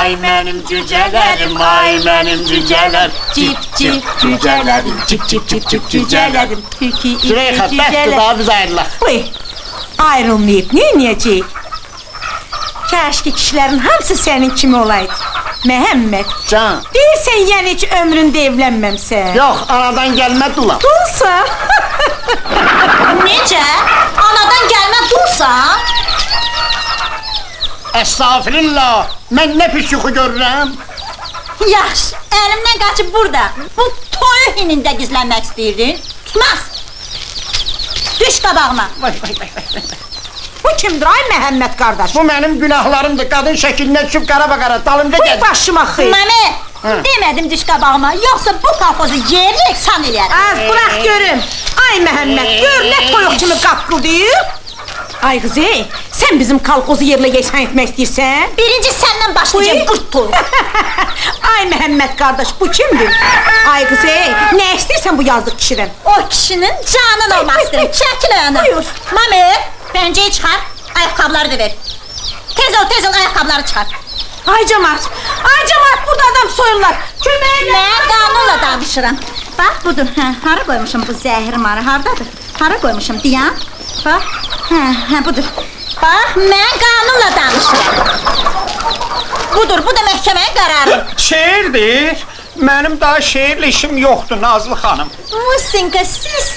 Ay benim cücelerim, ay benim cüceler. Cip cip cücelerim, cip cip cip cip cücelerim. Züleyxa, bəsdir daha biz ayrılaq. Uy, ayrılmayıb, neyniyəcək? Kəşki kişilərin hamısı sənin kimi olaydı. Məhəmməd, Can. deyirsən yəni heç ömründə evlənməmsən. Yox, anadan gəlmə dula. Dulsa? Necə? Anadan gəlmə dulsan? Estağfirullah, mən nə pis yuxu görürəm? Yaxşı, əlimdən qaçıb burada. Bu toyu hinində gizlənmək istəyirdin. Tutmaz. Düş qabağıma. Vay, vay, vay, vay. Bu kimdir ay Məhəmməd qardaş? Bu mənim günahlarımdır, qadın şəklinə düşüb qara-qara, dalımda Bu gəl. başıma xeyr. Mami, Hə. demədim düş qabağıma. Yoxsa bu kolxozu yerlik san eləyərəm. Az bırak görüm. Ay Məhəmməd, gör nə toyuq kimi qaqqıldayıb. Ay qızı, sən bizim kolxozu yerlə yeksan etmək istəyirsən? Birinci səndən başlayacağım qırt toyuq. Ay Məhəmməd qardaş, bu kimdir? Ay qızı, nə istəyirsən bu yazıq kişidən? O kişinin canını olmaq istəyirəm. Çəkil ayağına. Buyur. Mami, pəncəyi çıxar, ayaqqabıları da ver. Tez ol, ayaqqabıları çıxar. Ay cəmaat, burada adam soyurlar. Köməklə. Mən qanunla danışıram. Bax, budur. Hə, hara qoymuşum bu zəhir marı, hardadır? Hara qoymuşum, dayan. Bax, hə, budur. Bax, mən qanunla danışıram. Budur, bu da məhkəmənin qərarı. Şeirdir. Mənim daha şeirlə işim yoxdur, Nazlı xanım. Musinka, sizsiz.